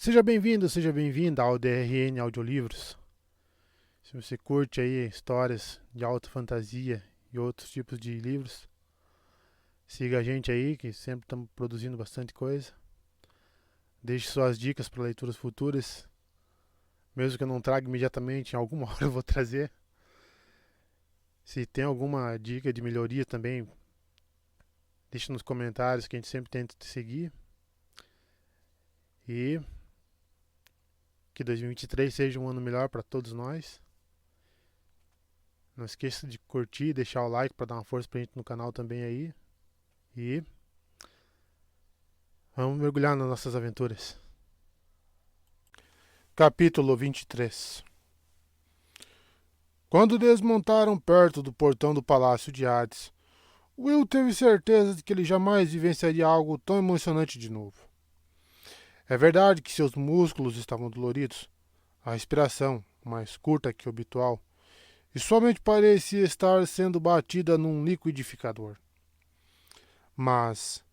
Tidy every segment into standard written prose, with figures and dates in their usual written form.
Seja bem-vindo, seja bem-vinda ao DRN Audiolivros. Se você curte aí histórias de alta fantasia e outros tipos de livros, siga a gente aí que sempre estamos produzindo bastante coisa. Deixe suas dicas para leituras futuras, mesmo que eu não traga imediatamente, em alguma hora eu vou trazer. Se tem alguma dica de melhoria também, deixe nos comentários que a gente sempre tenta te seguir. E que 2023 seja um ano melhor para todos nós. Não esqueça de curtir e deixar o like para dar uma força pra gente no canal também aí. E vamos mergulhar nas nossas aventuras. Capítulo 23. Quando desmontaram perto do portão do Palácio de Hades, Will teve certeza de que ele jamais vivenciaria algo tão emocionante de novo. É verdade que seus músculos estavam doloridos, a respiração mais curta que o habitual, e sua mente parecia estar sendo batida num liquidificador. Mas,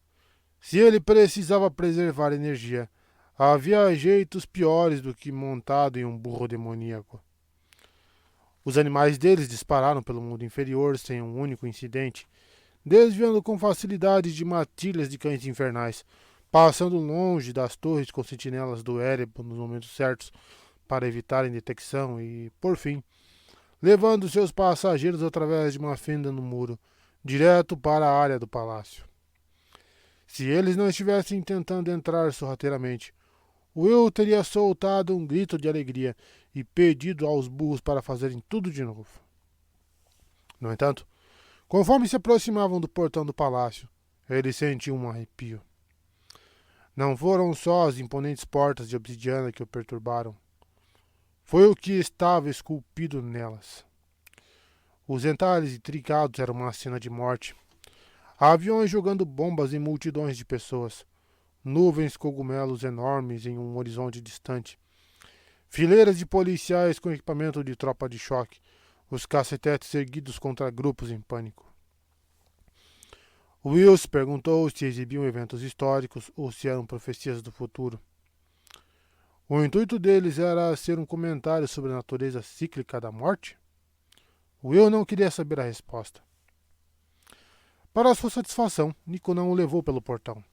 se ele precisava preservar energia, havia jeitos piores do que montado em um burro demoníaco. Os animais deles dispararam pelo mundo inferior sem um único incidente, desviando com facilidade de matilhas de cães infernais, passando longe das torres com sentinelas do Erebor nos momentos certos para evitarem detecção e, por fim, levando seus passageiros através de uma fenda no muro, direto para a área do palácio. Se eles não estivessem tentando entrar sorrateiramente, Will teria soltado um grito de alegria e pedido aos burros para fazerem tudo de novo. No entanto, conforme se aproximavam do portão do palácio, ele sentiu um arrepio. Não foram só as imponentes portas de obsidiana que o perturbaram. Foi o que estava esculpido nelas. Os entalhes intricados eram uma cena de morte. Aviões jogando bombas em multidões de pessoas. Nuvens cogumelos enormes em um horizonte distante. Fileiras de policiais com equipamento de tropa de choque. Os cacetetes erguidos contra grupos em pânico. Wills perguntou se exibiam eventos históricos ou se eram profecias do futuro. O intuito deles era ser um comentário sobre a natureza cíclica da morte? Will não queria saber a resposta. Para sua satisfação, Nico não o levou pelo portão.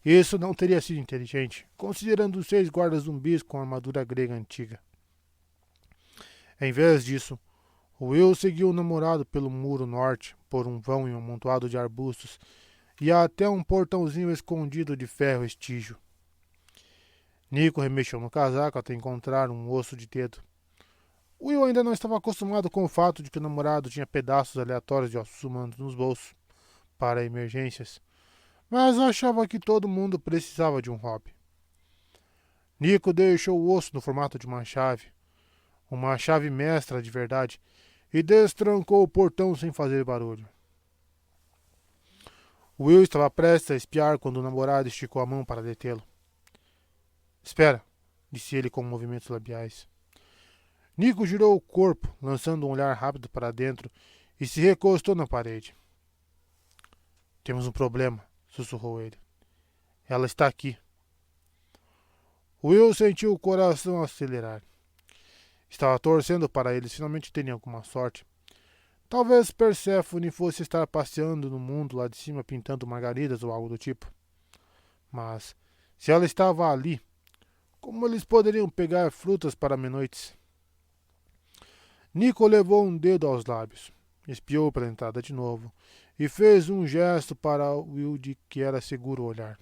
Isso não teria sido inteligente, considerando os 6 guardas zumbis com armadura grega antiga. Em vez disso, Will seguiu o namorado pelo muro norte, por um vão e um amontoado de arbustos, e até um portãozinho escondido de ferro estígio. Nico remexeu no casaco até encontrar um osso de dedo. Will ainda não estava acostumado com o fato de que o namorado tinha pedaços aleatórios de ossos humanos nos bolsos, para emergências, mas achava que todo mundo precisava de um hobby. Nico deixou o osso no formato de uma chave mestra de verdade, e destrancou o portão sem fazer barulho. Will estava prestes a espiar quando o namorado esticou a mão para detê-lo. Espera, disse ele com movimentos labiais. Nico girou o corpo, lançando um olhar rápido para dentro, e se recostou na parede. Temos um problema, sussurrou ele. Ela está aqui. Will sentiu o coração acelerar. Estava torcendo para eles finalmente terem alguma sorte. Talvez Perséfone fosse estar passeando no mundo lá de cima pintando margaridas ou algo do tipo. Mas, se ela estava ali, como eles poderiam pegar frutas para meia-noites? Nico levou um dedo aos lábios, espiou pela entrada de novo e fez um gesto para Will de que era seguro olhar.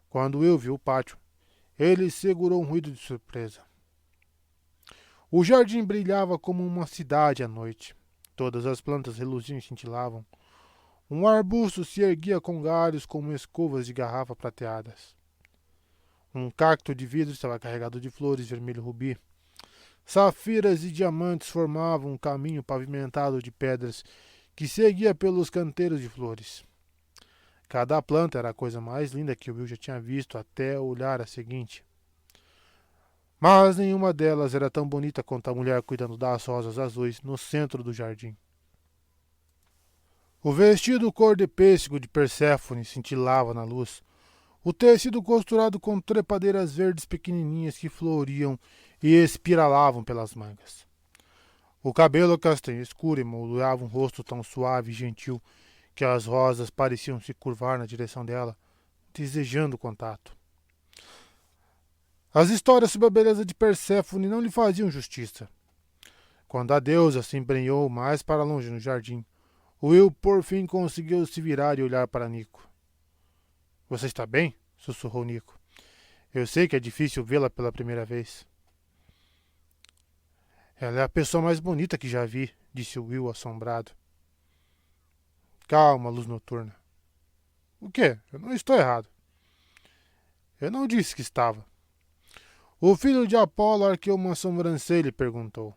Quando Will viu o pátio, ele segurou um ruído de surpresa. O jardim brilhava como uma cidade à noite. Todas as plantas reluziam e cintilavam. Um arbusto se erguia com galhos como escovas de garrafa prateadas. Um cacto de vidro estava carregado de flores vermelho rubi. Safiras e diamantes formavam um caminho pavimentado de pedras que seguia pelos canteiros de flores. Cada planta era a coisa mais linda que Will já tinha visto até olhar a seguinte. Mas nenhuma delas era tão bonita quanto a mulher cuidando das rosas azuis no centro do jardim. O vestido cor de pêssego de Perséfone cintilava na luz. O tecido costurado com trepadeiras verdes pequenininhas que floriam e espiralavam pelas mangas. O cabelo castanho escuro emoldurava um rosto tão suave e gentil que as rosas pareciam se curvar na direção dela, desejando contato. As histórias sobre a beleza de Perséfone não lhe faziam justiça. Quando a deusa se embrenhou mais para longe no jardim, Will por fim conseguiu se virar e olhar para Nico. Você está bem? Sussurrou Nico. Eu sei que é difícil vê-la pela primeira vez. Ela é a pessoa mais bonita que já vi, disse Will assombrado. Calma, luz noturna. O quê? Eu não estou errado. Eu não disse que estava. O filho de Apolo arqueou uma sobrancelha e perguntou.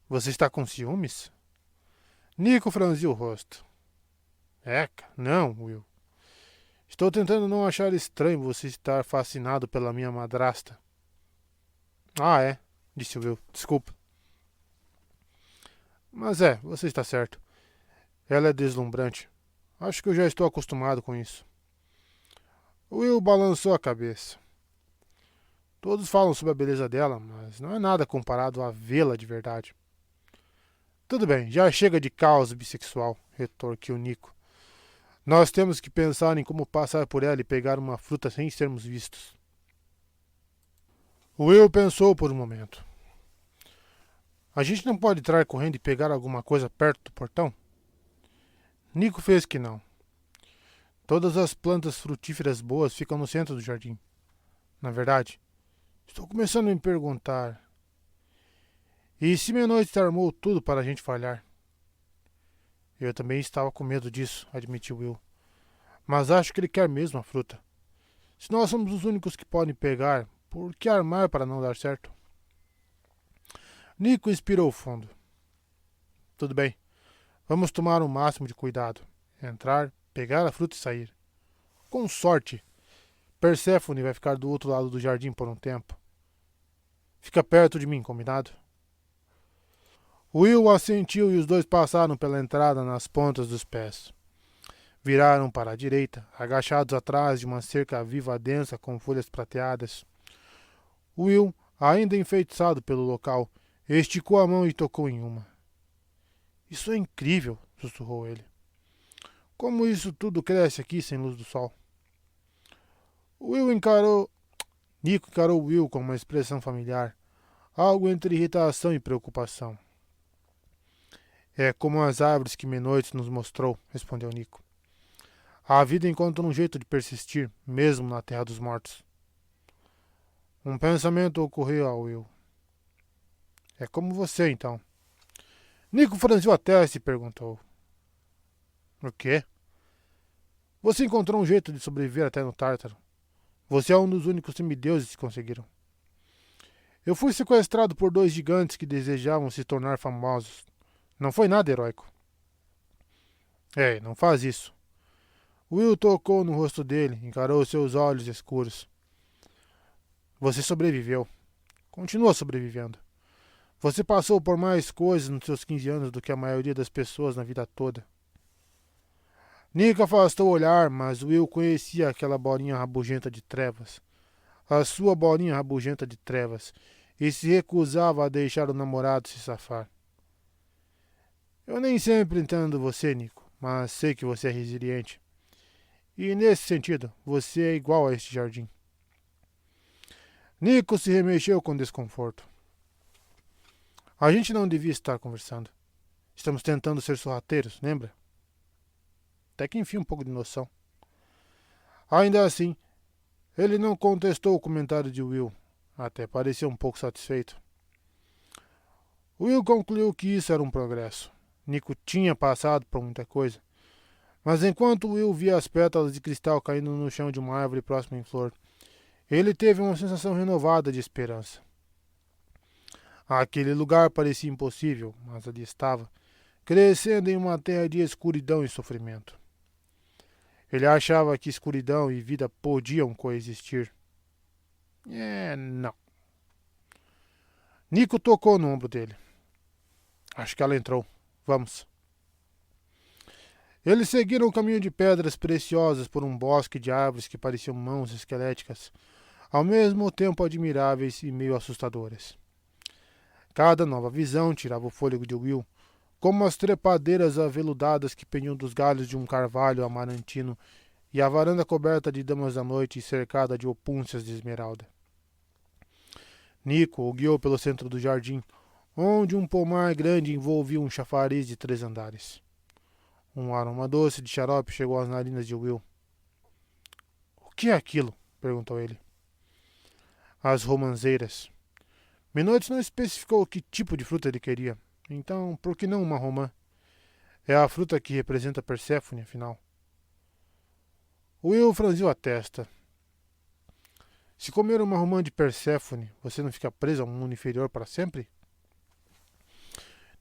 Você está com ciúmes? Nico franziu o rosto. Eca, não, Will. Estou tentando não achar estranho você estar fascinado pela minha madrasta. Ah, é, disse Will. Desculpa. Mas você está certo. Ela é deslumbrante. Acho que eu já estou acostumado com isso. Will balançou a cabeça. Todos falam sobre a beleza dela, mas não é nada comparado a vê-la de verdade. Tudo bem, já chega de caos bissexual, retorquiu Nico. Nós temos que pensar em como passar por ela e pegar uma fruta sem sermos vistos. Will pensou por um momento. A gente não pode entrar correndo e pegar alguma coisa perto do portão? Nico fez que não. Todas as plantas frutíferas boas ficam no centro do jardim. Na verdade, estou começando a me perguntar... E se Menoite armou tudo para a gente falhar? Eu também estava com medo disso, admitiu Will. Mas acho que ele quer mesmo a fruta. Se nós somos os únicos que podem pegar, por que armar para não dar certo? Nico inspirou fundo. Tudo bem. Vamos tomar o máximo de cuidado. Entrar, pegar a fruta e sair. Com sorte, Perséfone vai ficar do outro lado do jardim por um tempo. Fica perto de mim, combinado? Will assentiu e os dois passaram pela entrada nas pontas dos pés. Viraram para a direita, agachados atrás de uma cerca viva densa com folhas prateadas. Will, ainda enfeitiçado pelo local, esticou a mão e tocou em uma. Isso é incrível, sussurrou ele. Como isso tudo cresce aqui sem luz do sol? Nico encarou Will com uma expressão familiar, algo entre irritação e preocupação. É como as árvores que Menoite nos mostrou, respondeu Nico. A vida encontra um jeito de persistir, mesmo na terra dos mortos. Um pensamento ocorreu a Will. É como você, então. Nico franziu a testa e perguntou. O quê? Você encontrou um jeito de sobreviver até no Tártaro. Você é um dos únicos semideuses que conseguiram. Eu fui sequestrado por dois gigantes que desejavam se tornar famosos. Não foi nada heróico. Não faz isso. Will tocou no rosto dele, encarou seus olhos escuros. Você sobreviveu. Continua sobrevivendo. Você passou por mais coisas nos seus 15 anos do que a maioria das pessoas na vida toda. Nick afastou o olhar, mas Will conhecia aquela bolinha rabugenta de trevas. A sua bolinha rabugenta de trevas. E se recusava a deixar o namorado se safar. Eu nem sempre entendo você, Nico, mas sei que você é resiliente. E nesse sentido, você é igual a este jardim. Nico se remexeu com desconforto. A gente não devia estar conversando. Estamos tentando ser sorrateiros, lembra? Até que enfim um pouco de noção. Ainda assim, ele não contestou o comentário de Will. Até pareceu um pouco satisfeito. Will concluiu que isso era um progresso. Nico tinha passado por muita coisa. Mas enquanto Will via as pétalas de cristal caindo no chão de uma árvore próxima em flor, ele teve uma sensação renovada de esperança. Aquele lugar parecia impossível, mas ali estava, crescendo em uma terra de escuridão e sofrimento. Ele achava que escuridão e vida podiam coexistir. Não. Nico tocou no ombro dele. Acho que ela entrou. Vamos. Eles seguiram o caminho de pedras preciosas por um bosque de árvores que pareciam mãos esqueléticas, ao mesmo tempo admiráveis e meio assustadoras. Cada nova visão tirava o fôlego de Will, como as trepadeiras aveludadas que pendiam dos galhos de um carvalho amarantino e a varanda coberta de damas da noite e cercada de opúncias de esmeralda. Nico o guiou pelo centro do jardim, onde um pomar grande envolvia um chafariz de 3 andares. Um aroma doce de xarope chegou às narinas de Will. "O que é aquilo?" perguntou ele. "As romanzeiras." Minotes não especificou que tipo de fruta ele queria. Então, por que não uma romã? É a fruta que representa Perséfone, afinal. Will franziu a testa. Se comer uma romã de Perséfone, você não fica preso ao mundo inferior para sempre?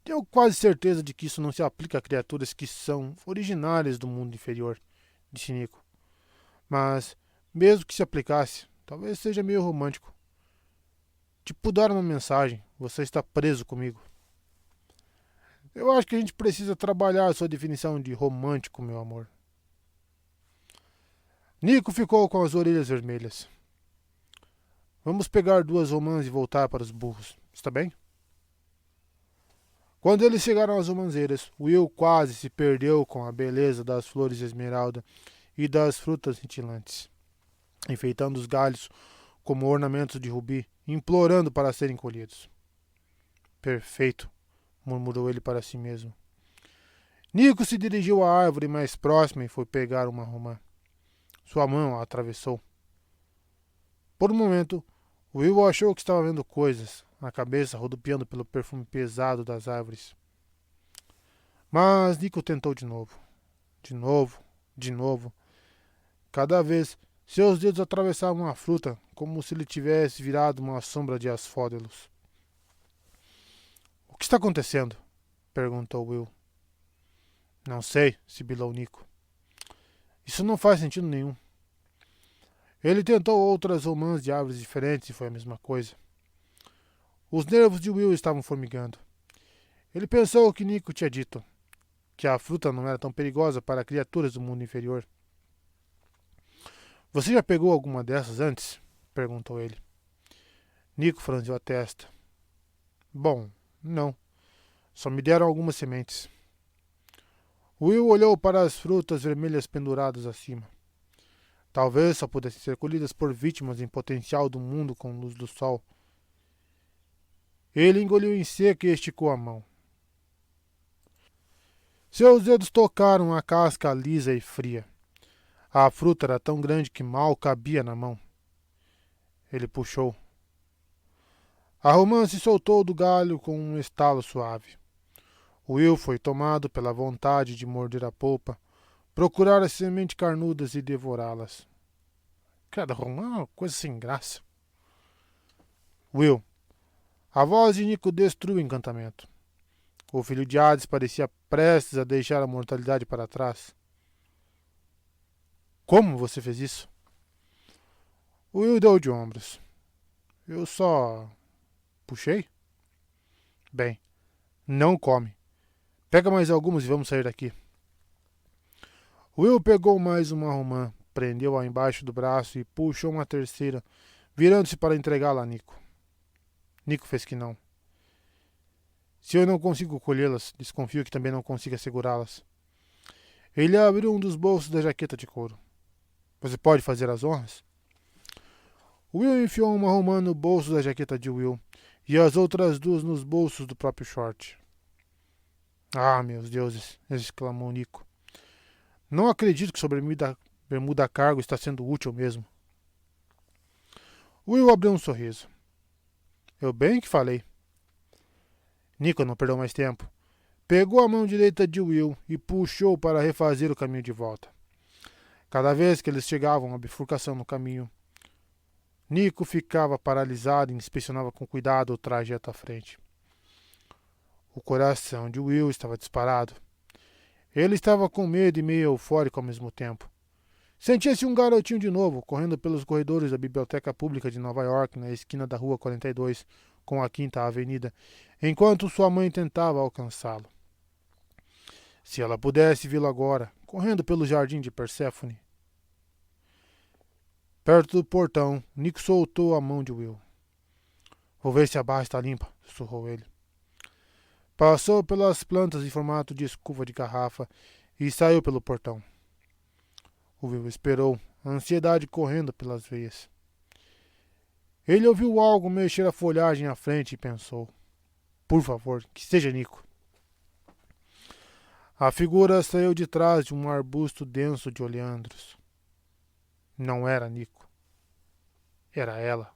Tenho quase certeza de que isso não se aplica a criaturas que são originárias do mundo inferior, disse Nico. Mas, mesmo que se aplicasse, talvez seja meio romântico. Tipo dar uma mensagem, você está preso comigo. Eu acho que a gente precisa trabalhar a sua definição de romântico, meu amor. Nico ficou com as orelhas vermelhas. Vamos pegar 2 romãs e voltar para os burros, está bem? Quando eles chegaram às romanzeiras, Will quase se perdeu com a beleza das flores de esmeralda e das frutas cintilantes, enfeitando os galhos como ornamentos de rubi, implorando para serem colhidos. Perfeito, murmurou ele para si mesmo. Nico se dirigiu à árvore mais próxima e foi pegar uma romã. Sua mão a atravessou. Por um momento, Will achou que estava vendo coisas, a cabeça rodopiando pelo perfume pesado das árvores. Mas Nico tentou de novo. De novo, de novo. Cada vez, seus dedos atravessavam a fruta, como se ele tivesse virado uma sombra de asfódelos. O que está acontecendo? Perguntou Will. Não sei, sibilou Nico. Isso não faz sentido nenhum. Ele tentou outras romãs de árvores diferentes e foi a mesma coisa. Os nervos de Will estavam formigando. Ele pensou o que Nico tinha dito, que a fruta não era tão perigosa para criaturas do mundo inferior. Você já pegou alguma dessas antes? Perguntou ele. Nico franziu a testa. Bom, não. Só me deram algumas sementes. Will olhou para as frutas vermelhas penduradas acima. Talvez só pudessem ser colhidas por vítimas em potencial do mundo com luz do sol. Ele engoliu em seco e esticou a mão. Seus dedos tocaram a casca lisa e fria. A fruta era tão grande que mal cabia na mão. Ele puxou. A romã se soltou do galho com um estalo suave. Will foi tomado pela vontade de morder a polpa, procurar as sementes carnudas e devorá-las. Cada romã é uma coisa sem graça. Will. A voz de Nico destruiu o encantamento. O filho de Hades parecia prestes a deixar a mortalidade para trás. Como você fez isso? Will deu de ombros. Eu só puxei? Bem, não come. Pega mais algumas e vamos sair daqui. Will pegou mais uma romã, prendeu-a embaixo do braço e puxou uma terceira, virando-se para entregá-la a Nico. Nico fez que não. Se eu não consigo colhê-las, desconfio que também não consiga segurá-las. Ele abriu um dos bolsos da jaqueta de couro. Você pode fazer as honras? Will enfiou uma romã no bolso da jaqueta de Will e as outras 2 nos bolsos do próprio short. Ah, meus deuses! Exclamou Nico. Não acredito que sua bermuda cargo está sendo útil mesmo. Will abriu um sorriso. Eu bem que falei. Nico não perdeu mais tempo. Pegou a mão direita de Will e puxou para refazer o caminho de volta. Cada vez que eles chegavam à bifurcação no caminho, Nico ficava paralisado e inspecionava com cuidado o trajeto à frente. O coração de Will estava disparado. Ele estava com medo e meio eufórico ao mesmo tempo. Sentia-se um garotinho de novo, correndo pelos corredores da Biblioteca Pública de Nova York, na esquina da Rua 42, com a Quinta Avenida, enquanto sua mãe tentava alcançá-lo. Se ela pudesse vê-lo agora, correndo pelo jardim de Perséfone. Perto do portão, Nico soltou a mão de Will. Vou ver se a barra está limpa, sussurrou ele. Passou pelas plantas em formato de escova de garrafa e saiu pelo portão. O Will esperou, a ansiedade correndo pelas veias. Ele ouviu algo mexer a folhagem à frente e pensou: por favor, que seja Nico. A figura saiu de trás de um arbusto denso de oleandros. Não era Nico. Era ela.